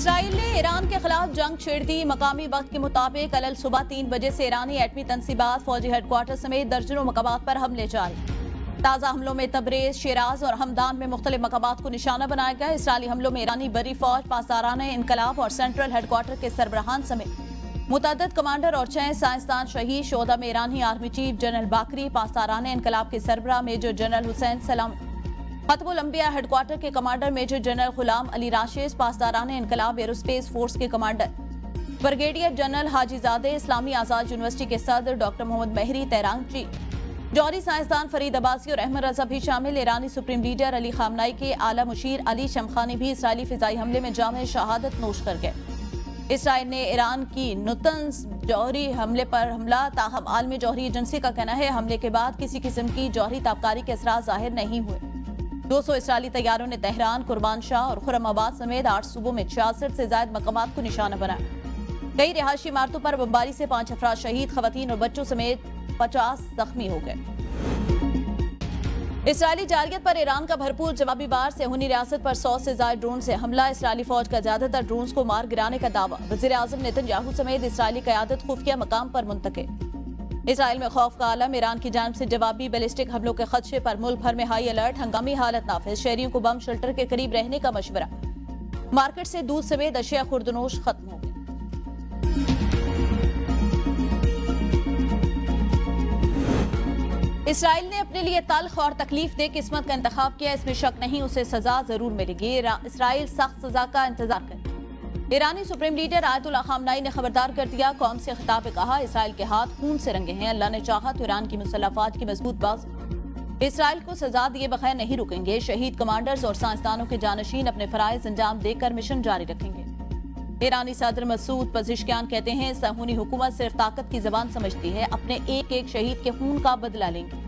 Israel ने Iran के खिलाफ जंग छेड़ दी। मकामी वक्त के मुताबिक कल सुबह 3 बजे से ईरानी एटमी तंसीबात, फौजी हेडक्वार्टर समेत दर्जनों मकामात पर हमले जारी। ताज़ा हमलों में तबरेज, शिराज और हमदान में मुख्तलिफ मकामात को निशाना बनाया गया। इसराइली हमलों में ईरानी बरी फौज, पासदाराने इनकलाब और सेंट्रल हेडक्वार्टर के सरबराहान समेत मुतअद्दिद कमांडर और 6 साइंसदान शहीद। शोहदा में ईरानी आर्मी चीफ जनरल बाकरी, पासदाराने इनकलाब के सरबराह मेजर जनरल हुसैन सलाम, खतमुल अंबिया हेडक्वार्टर के commander major general Ghulam Ali Rashid, पासदाराने इनकलाब एरोस्पेस फोर्स के कमांडर ब्रिगेडियर जनरल हाजीजादे, इस्लामी आजाद यूनिवर्सिटी के सदर डॉक्टर मोहम्मद मेहरी तैरांगची, जौहरी साइंसदान फरीद अब्बासी और अहमद रजा भी शामिल। ईरानी सुप्रीम लीडर अली खामनाई के आला मुशीर अली शमखानी भी इसराइली फिजाई हमले में जाम शहादत नोश कर गए। इसराइल ने ईरान की नुतन्स जौहरी हमले पर हमला, ताहम आलमी जौहरी एजेंसी का कहना है हमले के बाद किसी किस्म की जौहरी ताबकारी के असरात जाहिर नहीं हुए। 200 इसराइली तैयारों ने तेहरान, कुर्बान शाह और खुरमाबाद समेत 8 सूबों में 66 से ज्यादा मकामात को निशाना बनाया। कई रिहायशी इमारतों पर बमबारी से 5 अफराद शहीद, खवातीन और बच्चों समेत 50 जख्मी हो गए। इसराइली जारयत पर ईरान का भरपूर जवाबी वार। सेहूनी रियासत पर 100 से ज्यादा ड्रोन से हमला। इसराइली फौज का ज्यादातर ड्रोन को मार गिराने का दावा। वजीर आजम नेतन्याहू समेत इसराइली क़यादत खुफिया मकाम पर मुंतकिल। इसराइल में खौफ का आलम। ईरान की जानिब से जवाबी बैलिस्टिक हमलों के खदशे पर मुल्क भर में हाई अलर्ट। हंगामी हालत नाफिज, शहरियों को बम शेल्टर के करीब रहने का मशवरा। मार्केट से दूध समेत अशिया खुर्दनोश खत्म हो गए। इसराइल ने अपने लिए तल्ख और तकलीफ दे किस्मत का इंतखाब किया, इसमें शक नहीं, उसे सजा जरूर मिलेगी। इसराइल सख्त सजा का इंतजार करे। ईरानी सुप्रीम लीडर आयतुल्लाह खामनाई ने खबरदार कर दिया, कौम से खिताब में कहा इसराइल के हाथ खून से रंगे हैं। अल्लाह ने चाहा तो ईरान की मुसल्लह अफवाज की मजबूत बाजू इसराइल को सजा दिए बगैर नहीं रुकेंगे। शहीद कमांडर्स और साइंसदानों के जानशीन अपने फराइज अंजाम देकर मिशन जारी रखेंगे। ईरानी सदर मसूद पजिशकियान कहते हैं सहूनी हुकूमत सिर्फ ताकत की जबान समझती है, अपने एक एक शहीद के खून का बदला लेंगे।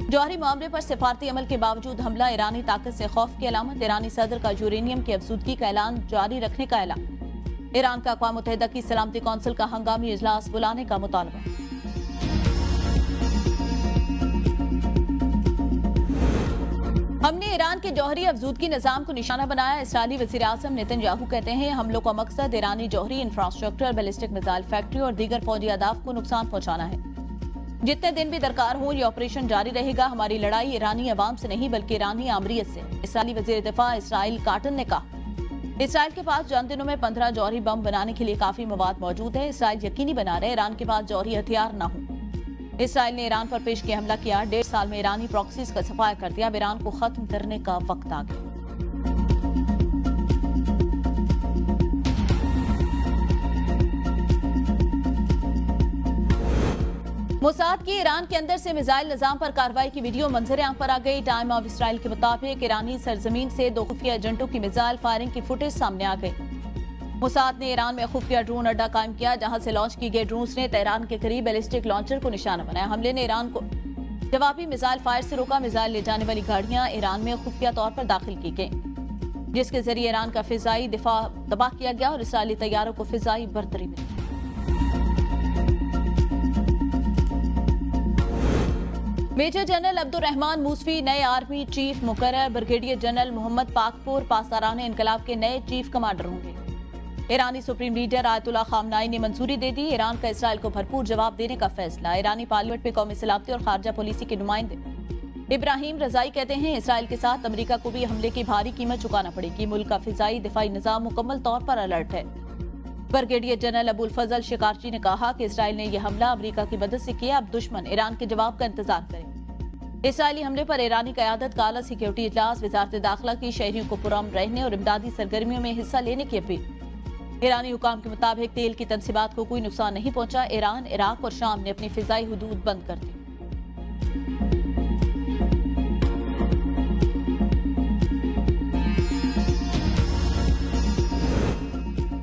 जौहरी मामले पर सिफारती अमल के बावजूद हमला, ईरानी ताकत से खौफ की अलामत। ईरानी सदर का यूरेनियम की अफसूदगी का ऐलान जारी रखने का ऐलान। ईरान का अक़वाम मुत्तहिदा की सलामती कौंसिल का हंगामी इजलास बुलाने का मुतालबा। हमने ईरान के जौहरी अफसूदगी निज़ाम को निशाना बनाया। इसराइली वज़ीर आज़म नेतन्याहू कहते हैं हमलों का मकसद ईरानी जौहरी इंफ्रास्ट्रक्चर, बैलिस्टिक मिसाइल फैक्ट्री और दीगर फौजी अहदाफ को नुकसान पहुंचाना है। जितने दिन भी दरकार हो ये ऑपरेशन जारी रहेगा। हमारी लड़ाई ईरानी अवाम से नहीं बल्कि ईरानी आमरीत से। इसराइली वज़ीर दिफा इसराइल काटन ने कहा इसराइल के पास चंद दिनों में 15 जौहरी बम बनाने के लिए काफी मवाद मौजूद है। इसराइल यकीनी बना रहे ईरान के पास जौहरी हथियार न हो। इसराइल ने ईरान पर पेश किया हमला किया। 1.5 साल में ईरानी प्रॉक्सीज का सफाया कर दिया। अब ईरान को खत्म करने का वक्त आ गया। मोसाद की ईरान के अंदर से मिसाइल निजाम पर कार्रवाई की वीडियो मंजर आंख पर आ गई। टाइम ऑफ इसराइल के मुताबिक ईरानी सरजमीन से 2 खुफिया एजेंटों की मिसाइल फायरिंग की फुटेज सामने आ गई। मोसाद ने ईरान में खुफिया ड्रोन अड्डा कायम किया, जहां से लॉन्च की गई ड्रोन्स ने तेहरान के करीब बैलिस्टिक लॉन्चर को निशाना बनाया। हमले ने ईरान को जवाबी मिसाइल फायर से रोका। मिसाइल ले जाने वाली गाड़ियां ईरान में खुफिया तौर पर दाखिल की गई, जिसके जरिए ईरान का फिजाई दिफा तबाह किया गया और इसराइली तैयारों को फिजाई बरतरी मिली। मेजर जनरल अब्दुल रहमान मूसवी नए आर्मी चीफ मुकर्रर। ब्रिगेडियर जनरल मोहम्मद पाकपुर पासदाराने इनकलाब के नए चीफ कमांडर होंगे। ईरानी सुप्रीम लीडर आयतुल्लाह खामनाई ने मंजूरी दे दी। ईरान का इसराइल को भरपूर जवाब देने का फैसला। ईरानी पार्लियामेंट में कौमी सलामती और खारजा पॉलिसी के नुमाइंदे इब्राहिम रजाई कहते हैं इसराइल के साथ अमेरिका को भी हमले की भारी कीमत चुकाना पड़ेगी। मुल्क का फिजाई दिफाई निजाम मुकम्मल तौर पर अलर्ट है। ब्रिगेडियर जनरल अबुल फजल शिकारची ने कहा कि इसराइल ने यह हमला अमेरिका की मदद से किया, अब दुश्मन ईरान के जवाब का इंतजार करें। इसराइली हमले पर ईरानी क़यादत का आला सिक्योरिटी इजलास। वजारत दाखिला की शहरियों को पुरअमन रहने और इमदादी सरगर्मियों में हिस्सा लेने की अपील। ईरानी हुकाम के मुताबिक तेल की तनसीबात को कोई नुकसान नहीं पहुंचा। ईरान, इराक और शाम ने अपनी फिजाई हुदूद बंद कर दी।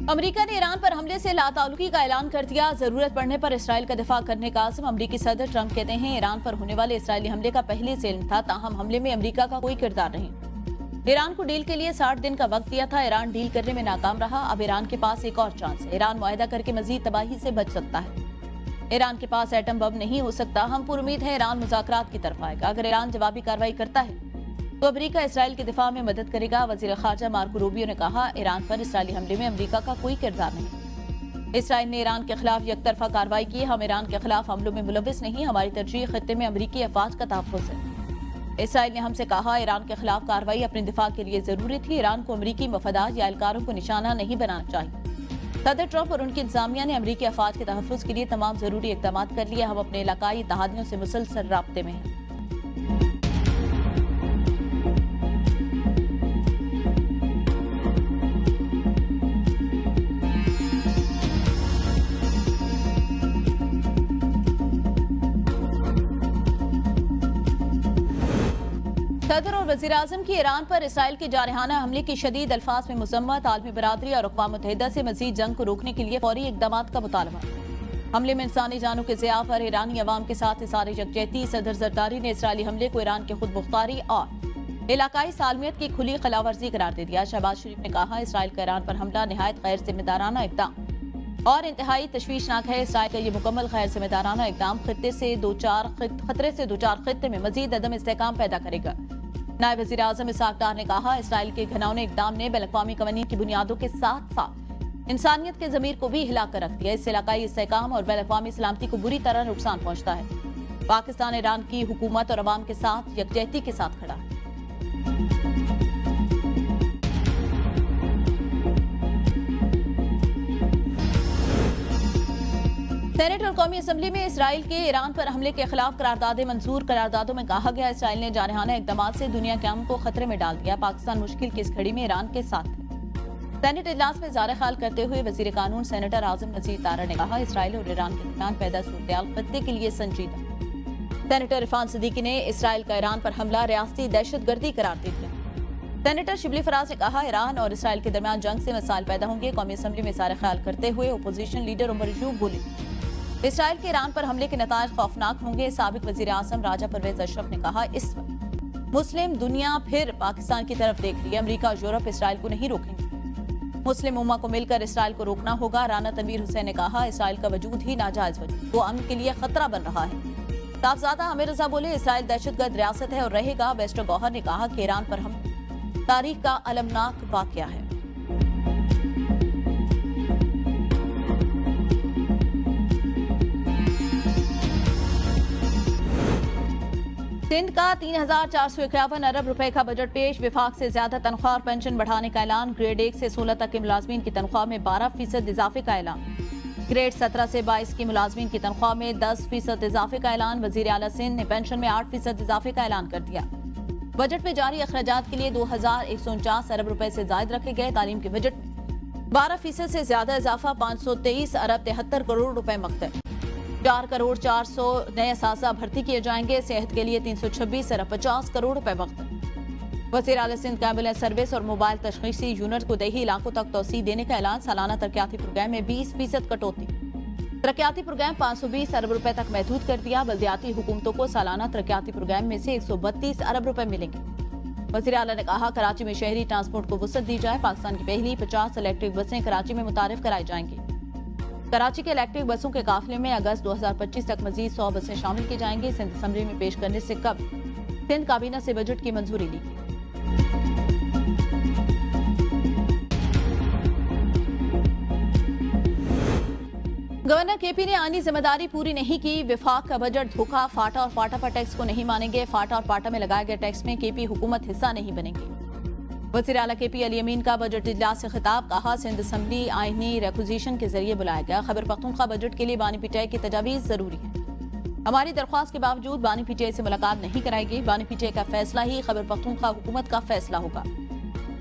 अमेरिका ने ईरान पर हमले से लाताल्लुकी का ऐलान कर दिया। जरूरत पड़ने पर इसराइल का दिफा करने का आज़म। अमेरिकी सदर ट्रंप कहते हैं ईरान पर होने वाले इसराइली हमले का पहले से इल्म था, ताहम हमले में अमेरिका का कोई किरदार नहीं। ईरान को डील के लिए 60 दिन का वक्त दिया था। ईरान डील करने में नाकाम रहा। अब ईरान के पास एक और चांस है। ईरान मुआहदा करके मजीद तबाही से बच सकता है। ईरान के पास एटम बम नहीं हो सकता। हम पुरुमीद है ईरान मुज़ाकरात की तरफ आएगा। अगर ईरान जवाबी कार्रवाई करता है तो अमेरिका इसराइल के दिफा में मदद करेगा। वजीर खारजा मार्को रूबियो ने कहा, ईरान पर इसराइली हमले में अमेरिका का कोई किरदार नहीं। इसराइल ने ईरान के खिलाफ एकतरफा कार्रवाई की। हम ईरान के खिलाफ हमलों में मुलविस नहीं, हमारी तरजीह खत्ते में अमेरिकी अफवाज का तहफ़्फ़ुज़ है। इसराइल ने हमसे कहा, ईरान के खिलाफ कार्रवाई अपने दिफा के लिए जरूरी थी। ईरान को अमेरिकी मफादात या एहलकारों को निशाना नहीं बनाना चाहिए। सदर ट्रंप और उनकी इंतजामिया ने अमेरिकी अफवाज के तहफ़्फ़ुज़ के लिए तमाम जरूरी इक़दाम कर लिए। हम अपने इलाकाई इत्तेहादियों से मुसलसल राब्ते में हैं। सदर और वज़ीर आज़म की ईरान पर इसराइल के जारहाना हमले की शदीद अल्फाज में मज़म्मत। आलमी बरादरी और अक़वाम मुत्तहिदा से मज़ीद जंग को रोकने के लिए फौरी इक़दाम का मुतालबा। हमले में इंसानी जानों के ज़िया पर ईरानी अवाम के साथ इज़हार यकजहती। सदर ज़रदारी ने इसराइली हमले को ईरान के खुद मुख्तारी और इलाकाई सालमियत की खुली खिलाफवर्जी करार दे दिया। शहबाज शरीफ ने कहा, इसराइल का ईरान पर हमला नहायत गैर जिम्मेदाराना इक़दाम और इंतहाई तशवीशनाक है। इसराइल का ये मुकम्मल गैर जिम्मेदाराना इक़दाम खत्ते से दो चार खत्ते में मज़ीद अदम इस्तेहकाम पैदा करेगा। नायब वज़ीर आज़म इसहाक डार ने कहा, इसराइल के घिनौने इक़दाम ने बैनुल-अक़वामी क़वानीन की बुनियादों के साथ साथ इंसानियत के ज़मीर को भी हिला कर रख दिया। इससे इलाकाई इस्तेहकाम और बैनुल-अक़वामी सलामती को बुरी तरह नुकसान पहुंचता है। पाकिस्तान ईरान की हुकूमत और अवाम के साथ यकजहती के साथ खड़ा है। सेनेट और कौमी असम्बली में इसराइल के ईरान पर हमले के खिलाफ करारदादें मंजूर। करारदादों में कहा गया, इसराइल ने जारहाना इक़दाम से दुनिया के अमन को खतरे में डाल दिया। पाकिस्तान मुश्किल की इस घड़ी में ईरान के साथ है। सेनेट इजलास में इज़हार ख्याल करते हुए वज़ीर कानून सेनेटर आज़म नज़ीर तारा ने कहा, इसराइल और ईरान के दरमियान पैदा सूरत-ए-हाल खत्ते के लिए संजीदा। सेनेटर इरफान सिद्दीकी ने इसराइल का ईरान पर हमला रियासती दहशतगर्दी करार दे दिया। सेनेटर शिबली फराज ने कहा, ईरान और इसराइल के दरमियान जंग से मसाइल पैदा होंगे। कौमी असम्बली में इज़हार ख्याल करते हुए अपोजिशन लीडर उमर अयूब बोले, इसराइल के ईरान पर हमले के नतायज खौफनाक होंगे। साबिक वज़ीर आज़म राजा परवेज अशरफ ने कहा, इस वक्त मुस्लिम दुनिया फिर पाकिस्तान की तरफ देख रही है। अमेरिका और यूरोप इसराइल को नहीं रोकेंगे। मुस्लिम उम्मा को मिलकर इसराइल को रोकना होगा। राना तनवीर हुसैन ने कहा, इसराइल का वजूद ही नाजायज वजूद, वो अमन के लिए खतरा बन रहा है। साहबजादा आमिर रजा बोले, इसराइल दहशतगर्द रियासत है और रहेगा। बेस्टर गौहर ने कहा कि ईरान पर हम तारीख का अलमनाक वाक़या है। सिंध का 3,451 अरब रुपए का बजट पेश। विफाक से ज्यादा तनख्वाह और पेंशन बढ़ाने का ऐलान। ग्रेड 1 से 16 तक के मुलाजमीन की तनख्वाह में 12% इजाफे का ऐलान। ग्रेड 17 से 22 की मुलाजमीन की तनख्वाह में 10% इजाफे का ऐलान। वजीर आला सिंध ने पेंशन में 8% इजाफे का ऐलान कर दिया। बजट में जारी अखराजात के लिए 2,149 अरब रुपए से जायद रखे गए। तालीम के बजट में 12% से ज्यादा इजाफा, 523 अरब 73 करोड़ रुपए मकसद। 4 करोड़ 400 नए असासा भर्ती किए जाएंगे। सेहत के लिए 326 अरब 50 करोड़ रुपए वक्त। वज़ीर आला सिंध का एम्बुलेंस सर्विस और मोबाइल तशखीसी यूनिट को देही इलाकों तक तोसी देने का ऐलान। सालाना तरक्याती प्रोग्राम में 20% कटौती। तरक्याती प्रोग्राम 520 अरब रुपए तक महदूद कर दिया। बल्दियाती हुकूमतों को सालाना तरक्याती प्रोग्राम में से 132 अरब रुपए मिलेंगे। वज़ीर आला ने कहा, कराची में शहरी ट्रांसपोर्ट को वुसअत दी जाए। पाकिस्तान की पहली 50 इलेक्ट्रिक बसें कराची में मुतारिफ कराई जाएंगी। कराची के इलेक्ट्रिक बसों के काफिले में अगस्त 2025 तक मजीद 100 बसें शामिल की जाएंगी। सिंध असम्बली में पेश करने से कब सिंध काबीना से बजट की मंजूरी ली। गवर्नर केपी ने आनी जिम्मेदारी पूरी नहीं की। विफाक का बजट धोखा। फाटा और पाटा पर टैक्स को नहीं मानेंगे। फाटा और पाटा में लगाए गए टैक्स में केपी हुकूमत हिस्सा नहीं बनेगी। वज़ीर आला केपी अली अमीन का बजट इजलास से खिताब। कहा, सिंध असम्बली आईनी रेक्विजिशन के जरिए बुलाया गया। खैबर पख्तूनख्वा बजट के लिए बानी पीटीआई की तजावीज़ जरूरी है। हमारी दरख्वास्त के बावजूद बानी पीटीआई से मुलाकात नहीं कराएगी। बानी पीटीआई का फैसला ही खैबर पख्तूनख्वा हुकूमत का फैसला होगा।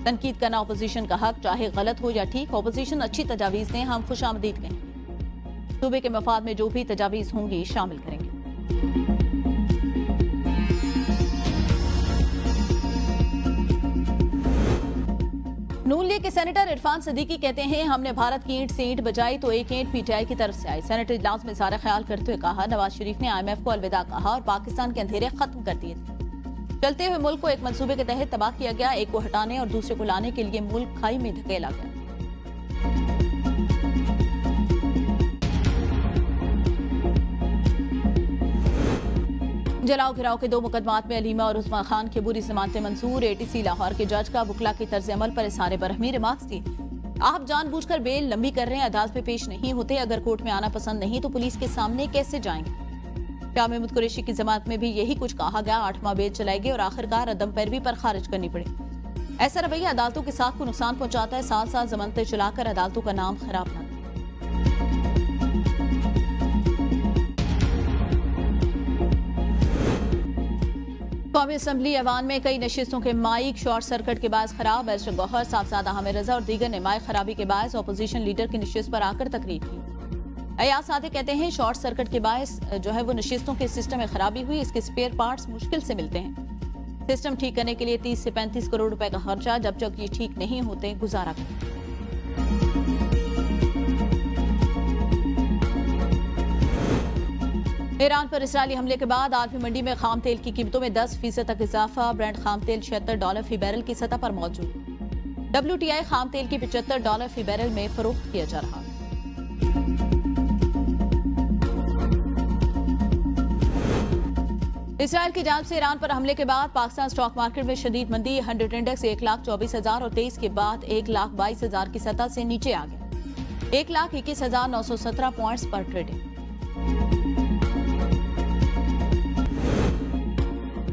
तनकीद करना अपोजिशन का हक, चाहे गलत हो या ठीक। अपोजिशन अच्छी तजावीज़ दें, हम खुशामदीद कहेंगे। सूबे के मफाद में जो भी तजावीज़ होंगी शामिल करेंगे। नून लीग के सेनेटर इरफान सिद्दीकी कहते हैं, हमने भारत की ईंट से ईंट बजाई तो एक ईंट पीटीआई की तरफ से आई। सेनेट इजलास में सारा ख्याल करते हुए कहा, नवाज शरीफ ने IMF को अलविदा कहा और पाकिस्तान के अंधेरे खत्म कर दिए थे। चलते हुए मुल्क को एक मंसूबे के तहत तबाह किया गया। एक को हटाने और दूसरे को लाने के लिए मुल्क खाई में धकेला गया। जलाओ घिराव के 2 मुकदमात में अलीमा और उस्मान खान की बुरी जमानतें मंजूर। एटीसी लाहौर के जज का वकला की तर्ज अमल पर इशारे बरहमी रिमार्क्स दी। आप जानबूझकर बेल लंबी कर रहे हैं, अदालत में पेश नहीं होते। अगर कोर्ट में आना पसंद नहीं तो पुलिस के सामने कैसे जाएंगे? शाह महमूद कुरैशी की जमानत में भी यही कुछ कहा गया। 8वां बेल चलाएगी और आखिरकार अदम पैरवी पर खारिज करनी पड़ी। ऐसा रवैया अदालतों के साथ को नुकसान पहुंचाता है। साल साल जमानतें चलाकर अदालतों का नाम खराब न। कौमी असम्बली ऐवान में कई नशिस्तों के माइक शॉर्ट सर्किट के बायस खराब। बैरिस्टर गौहर, साहबजादा हामिद रजा और दीगर ने माइक खराबी के बायस अपोजिशन लीडर की नशिस्त पर आकर तकरीर की। अयाज सादे कहते हैं शॉर्ट सर्किट के बायस जो है वो नशिस्तों के सिस्टम में खराबी हुई। इसके स्पेयर पार्ट्स मुश्किल से मिलते हैं। सिस्टम ठीक करने के लिए 30 से 35 करोड़ रुपए का खर्चा। जब तक ये ठीक नहीं होते गुजारा करें। ईरान पर इसराइली हमले के बाद आलमी मंडी में खाम तेल की कीमतों में 10% तक इजाफा। ब्रेंट खाम तेल $76 फी बैरल की सतह पर मौजूद। WTI खाम तेल की $75 फी बैरल में फरोख्त किया जा रहा है। इसराइल की जानिब से ईरान पर हमले के बाद पाकिस्तान स्टॉक मार्केट में शदीद मंदी। 100 इंडेक्स 1,24,000 और 23 के बाद 1,22,000 की सतह से नीचे आ गया। 1,21,917 पॉइंट्स पर ट्रेडिंग।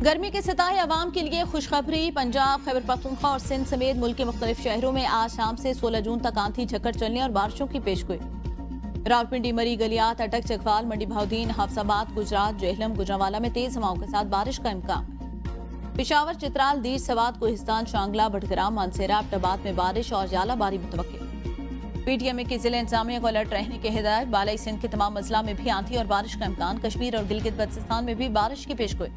गर्मी के सताए अवाम के लिए खुशखबरी। पंजाब, खैबर पख्तूनख्वा और सिंध समेत मुल्क के मुख्तलिफ शहरों में आज शाम से 16 जून तक आंधी झक्कड़ चलने और बारिशों की पेशगोई। रावलपिंडी, मरी, गलियात, अटक, चकवाल, मंडी भाउदीन, हाफसाबाद, गुजरात, जेहलम, गुजरांवाला में तेज हवाओं के साथ बारिश का इम्कान। पेशावर, चित्राल, दीर, सवात, कोहिस्तान, शांगला, बडग्राम, मानसेरा, अब्टाबाद में बारिश और जालाबारी मुतवक्किल। PTMA की जिला इंतजामिया को अलर्ट रहने की हिदायत। बालाई सिंध के तमाम अजला में भी आंधी और बारिश का इम्कान। कश्मीर और गिलगित बल्तिस्तान में भी बारिश की पेशगोई।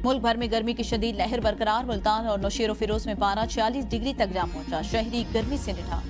मुल्क भर में गर्मी की शदीद लहर बरकरार। मुल्तान और नौशेरो फिरोज में पारा 46 डिग्री तक जा पहुंचा। शहरी गर्मी से निठार।